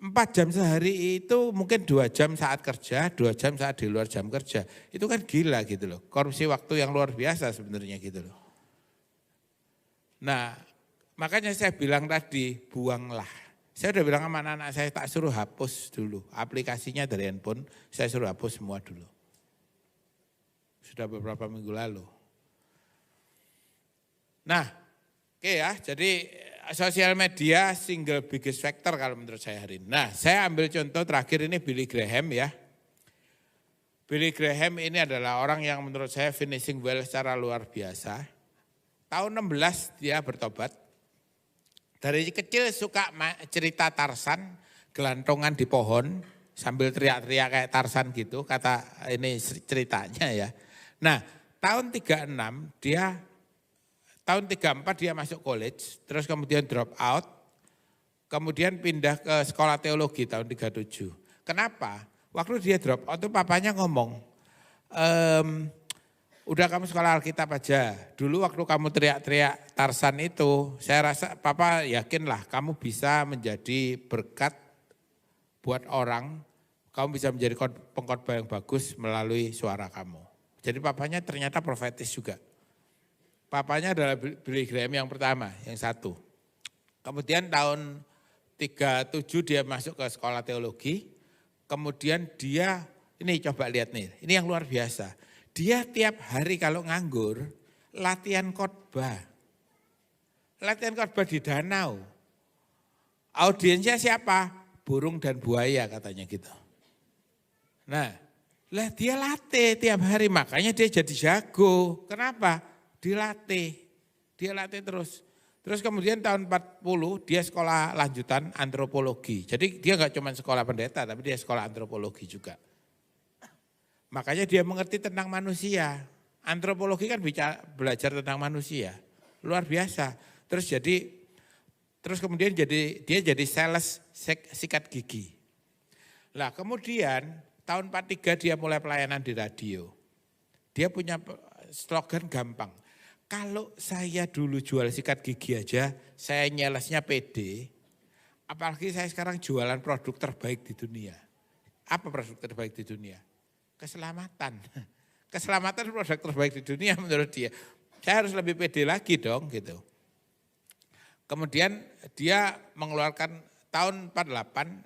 Speaker 1: 4 jam sehari itu mungkin 2 jam saat kerja, 2 jam saat di luar jam kerja. Itu kan gila gitu loh, korupsi waktu yang luar biasa sebenarnya gitu loh. Nah makanya saya bilang tadi, buanglah. Saya udah bilang sama anak-anak saya tak suruh hapus dulu, aplikasinya dari handphone saya suruh hapus semua dulu. Sudah beberapa minggu lalu. Nah oke ya, jadi sosial media single biggest factor kalau menurut saya hari ini. Nah saya ambil contoh terakhir ini Billy Graham ya. Billy Graham ini adalah orang yang menurut saya finishing well secara luar biasa. Tahun 16 dia bertobat. Dari kecil suka cerita Tarzan, gelantongan di pohon sambil teriak-teriak kayak Tarzan gitu, kata ini ceritanya ya. Nah tahun 36 dia tahun 34 dia masuk college, terus kemudian drop out, kemudian pindah ke sekolah teologi tahun 37. Kenapa? Waktu dia drop out itu papanya ngomong, udah kamu sekolah Alkitab aja, dulu waktu kamu teriak-teriak Tarzan itu, saya rasa papa yakinlah kamu bisa menjadi berkat buat orang, kamu bisa menjadi pengkhotbah yang bagus melalui suara kamu. Jadi papanya ternyata profetis juga. Papanya adalah Billy Graham yang pertama, yang satu. Kemudian tahun 37 dia masuk ke sekolah teologi. Kemudian dia, ini coba lihat nih, ini yang luar biasa. Dia tiap hari kalau nganggur, latihan khotbah. Latihan khotbah di danau. Audiensnya siapa? Burung dan buaya katanya gitu. Nah, dia latih tiap hari, makanya dia jadi jago. Kenapa? Dilatih, dia latih terus. Terus kemudian tahun 40 dia sekolah lanjutan antropologi. Jadi dia enggak cuma sekolah pendeta, tapi dia sekolah antropologi juga. Makanya dia mengerti tentang manusia. Antropologi kan belajar tentang manusia, luar biasa. Terus kemudian dia jadi sales sikat gigi. Lah kemudian tahun 43 dia mulai pelayanan di radio. Dia punya slogan gampang. Kalau saya dulu jual sikat gigi aja, saya nyalesnya pede, apalagi saya sekarang jualan produk terbaik di dunia. Apa produk terbaik di dunia? Keselamatan. Keselamatan produk terbaik di dunia menurut dia. Saya harus lebih pede lagi dong gitu. Kemudian dia mengeluarkan tahun 47,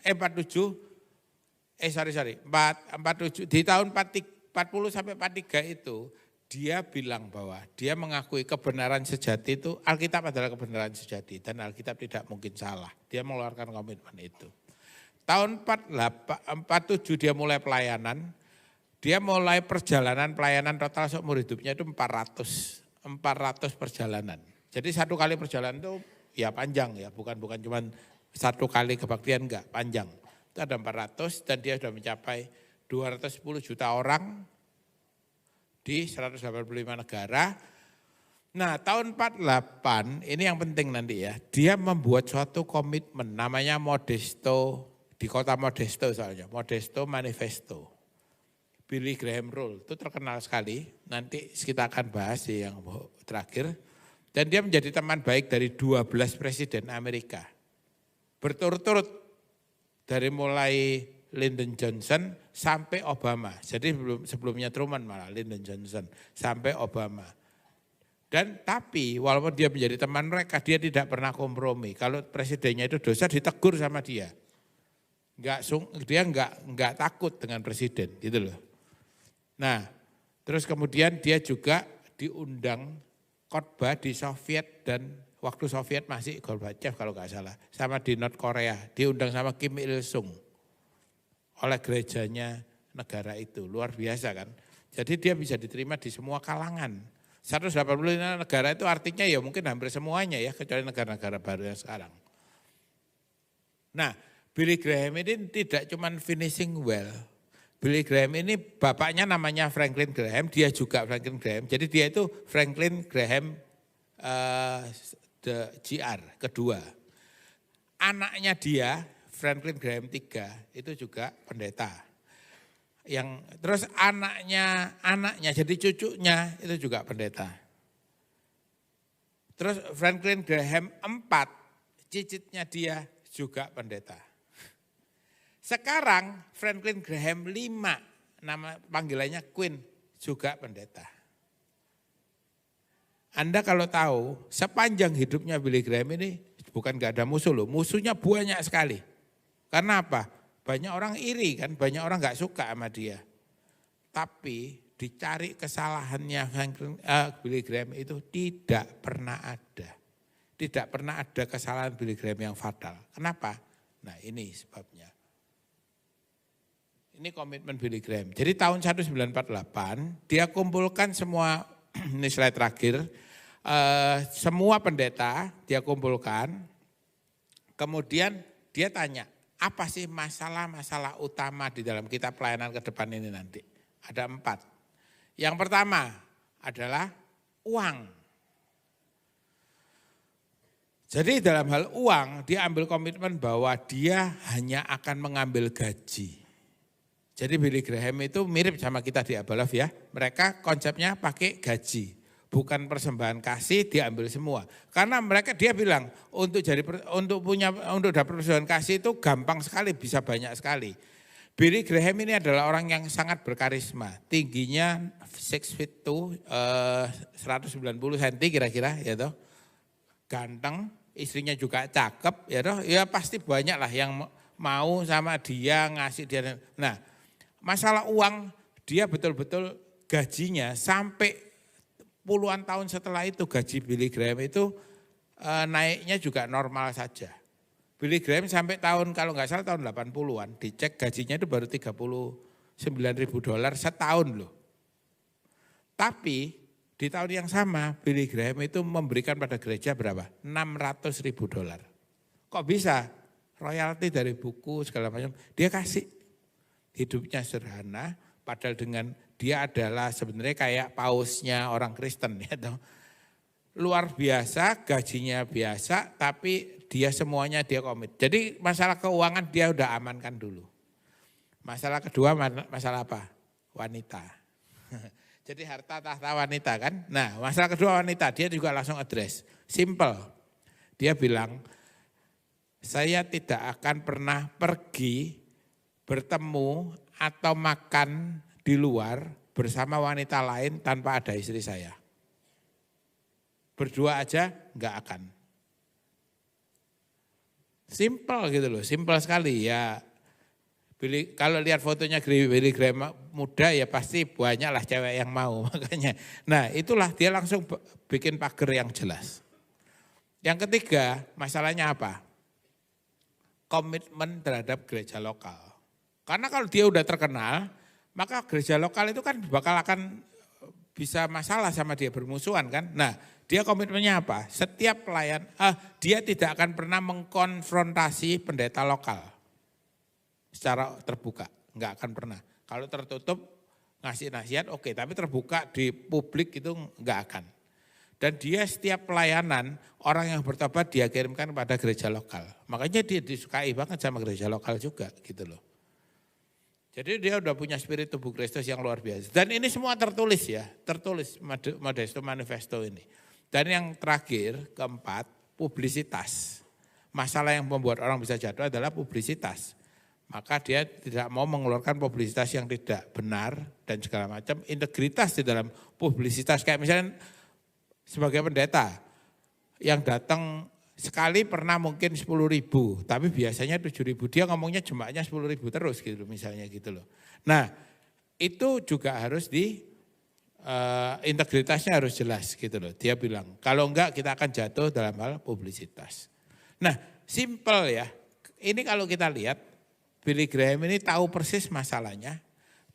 Speaker 1: di tahun 40 sampai 43 itu, dia bilang bahwa dia mengakui kebenaran sejati itu, Alkitab adalah kebenaran sejati dan Alkitab tidak mungkin salah. Dia mengeluarkan komitmen itu. Tahun 47 dia mulai pelayanan, dia mulai perjalanan pelayanan total seumur hidupnya itu 400 perjalanan. Jadi satu kali perjalanan itu ya panjang ya, bukan cuma satu kali kebaktian, enggak, panjang. Itu ada 400 dan dia sudah mencapai 210 juta orang di 185 negara. Nah tahun 48 ini yang penting nanti ya, dia membuat suatu komitmen namanya Modesto, di kota Modesto soalnya, Modesto Manifesto. Billy Graham Rule itu terkenal sekali, nanti kita akan bahas yang terakhir. Dan dia menjadi teman baik dari 12 presiden Amerika. Berturut-turut dari mulai Lyndon Johnson sampai Obama. Jadi sebelumnya Truman malah, Lyndon Johnson sampai Obama. Dan tapi walaupun dia menjadi teman mereka, dia tidak pernah kompromi. Kalau presidennya itu dosa ditegur sama dia. Dia enggak takut dengan presiden gitu loh. Nah, terus kemudian dia juga diundang khotbah di Soviet dan waktu Soviet masih Gorbachev kalau nggak salah. Sama di North Korea, diundang sama Kim Il Sung oleh gerejanya negara itu. Luar biasa kan. Jadi dia bisa diterima di semua kalangan. 185 negara itu artinya ya mungkin hampir semuanya ya, kecuali negara-negara baru yang sekarang. Nah, Billy Graham ini tidak cuma finishing well. Billy Graham ini bapaknya namanya Franklin Graham, dia juga Franklin Graham. Jadi dia itu Franklin Graham the GR kedua. Anaknya dia Franklin Graham III itu juga pendeta. Terus anaknya jadi cucunya itu juga pendeta. Terus Franklin Graham IV cicitnya dia juga pendeta. Sekarang Franklin Graham V, nama panggilannya Queen, juga pendeta. Anda kalau tahu, sepanjang hidupnya Billy Graham ini bukan gak ada musuh loh, musuhnya banyak sekali. Karena apa? Banyak orang iri kan, banyak orang gak suka sama dia. Tapi dicari kesalahannya Billy Graham itu tidak pernah ada. Tidak pernah ada kesalahan Billy Graham yang fatal. Kenapa? Nah ini sebabnya. Ini komitmen Billy Graham. Jadi tahun 1948 dia kumpulkan semua, ini slide terakhir, semua pendeta dia kumpulkan. Kemudian dia tanya, apa sih masalah-masalah utama di dalam kitab pelayanan ke depan ini nanti? Ada 4. Yang pertama adalah uang. Jadi dalam hal uang dia ambil komitmen bahwa dia hanya akan mengambil gaji. Jadi Billy Graham itu mirip sama kita di Abalov ya. Mereka konsepnya pakai gaji. Bukan persembahan kasih diambil semua. Karena dia bilang untuk dapat persembahan kasih itu gampang sekali, bisa banyak sekali. Billy Graham ini adalah orang yang sangat berkarisma. Tingginya 6 feet 2, 190 cm kira-kira ya toh. Ganteng, istrinya juga cakep ya toh. Ya pasti banyak lah yang mau sama dia, ngasih dia. Nah, masalah uang dia betul-betul gajinya sampai puluhan tahun setelah itu gaji Billy Graham itu naiknya juga normal saja. Billy Graham sampai tahun kalau nggak salah tahun 80-an dicek gajinya itu baru $39.000 setahun loh. Tapi di tahun yang sama Billy Graham itu memberikan pada gereja berapa? $600.000. Kok bisa? Royalti dari buku segala macam dia kasih. Hidupnya sederhana, padahal dengan dia adalah sebenarnya kayak pausnya orang Kristen ya toh. Luar biasa, gajinya biasa, tapi dia semuanya dia komit. Jadi masalah keuangan dia udah amankan dulu. Masalah kedua masalah apa? Wanita. Jadi harta tahta wanita kan. Nah masalah kedua wanita dia juga langsung address. Simple. Dia bilang, saya tidak akan pernah pergi bertemu atau makan di luar bersama wanita lain tanpa ada istri saya. Berdua aja enggak akan. Simple gitu loh, simple sekali ya. Kalau lihat fotonya Billy Graham muda ya pasti banyak lah cewek yang mau makanya. Nah itulah dia langsung bikin pagar yang jelas. Yang ketiga masalahnya apa? Komitmen terhadap gereja lokal. Karena kalau dia udah terkenal, maka gereja lokal itu kan bakal akan bisa masalah sama dia, bermusuhan kan. Nah dia komitmennya apa? Setiap pelayan, dia tidak akan pernah mengkonfrontasi pendeta lokal secara terbuka. Enggak akan pernah. Kalau tertutup ngasih nasihat oke, tapi terbuka di publik itu enggak akan. Dan dia setiap pelayanan orang yang bertobat dia kirimkan pada gereja lokal. Makanya dia disukai banget sama gereja lokal juga gitu loh. Jadi dia udah punya spirit tubuh Kristus yang luar biasa. Dan ini semua tertulis ya, tertulis Modesto Manifesto ini. Dan yang terakhir, keempat, publisitas. Masalah yang membuat orang bisa jatuh adalah publisitas. Maka dia tidak mau mengeluarkan publisitas yang tidak benar dan segala macam. Integritas di dalam publisitas, kayak misalnya sebagai pendeta yang datang sekali pernah mungkin 10.000, tapi biasanya 7.000, dia ngomongnya jemaatnya 10.000 terus gitu misalnya gitu loh. Nah itu juga harus integritasnya harus jelas gitu loh. Dia bilang, kalau enggak kita akan jatuh dalam hal publisitas. Nah, simple ya. Ini kalau kita lihat, Billy Graham ini tahu persis masalahnya,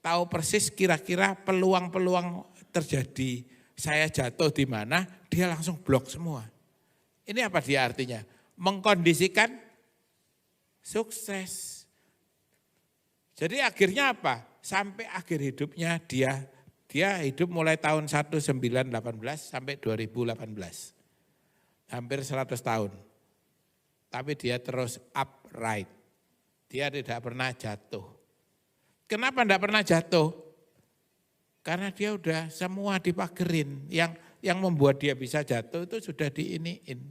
Speaker 1: tahu persis kira-kira peluang-peluang terjadi, saya jatuh di mana, dia langsung blok semua. Ini apa dia artinya? Mengkondisikan sukses. Jadi akhirnya apa? Sampai akhir hidupnya dia hidup mulai tahun 1918 sampai 2018. Hampir 100 tahun. Tapi dia terus upright. Dia tidak pernah jatuh. Kenapa tidak pernah jatuh? Karena dia udah semua dipagerin. Yang membuat dia bisa jatuh itu sudah diiniin.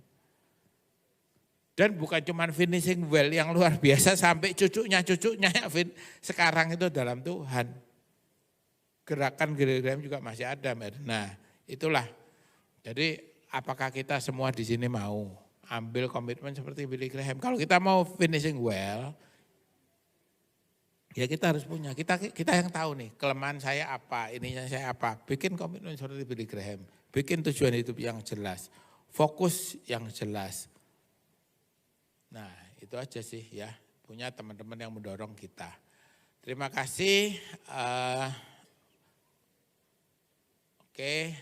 Speaker 1: Dan bukan cuma finishing well yang luar biasa sampai cucunya sekarang itu dalam Tuhan. Gerakan Graham juga masih ada. Nah itulah. Jadi apakah kita semua di sini mau ambil komitmen seperti Billy Graham? Kalau kita mau finishing well, ya kita harus punya. Kita yang tahu nih kelemahan saya apa, ininya saya apa. Bikin komitmen seperti Billy Graham. Bikin tujuan hidup yang jelas. Fokus yang jelas. Nah itu aja sih ya. Punya teman-teman yang mendorong kita. Terima kasih. Oke,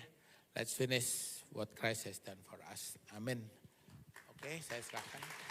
Speaker 1: let's finish what Christ has done for us. Amin. Oke, saya serahkan.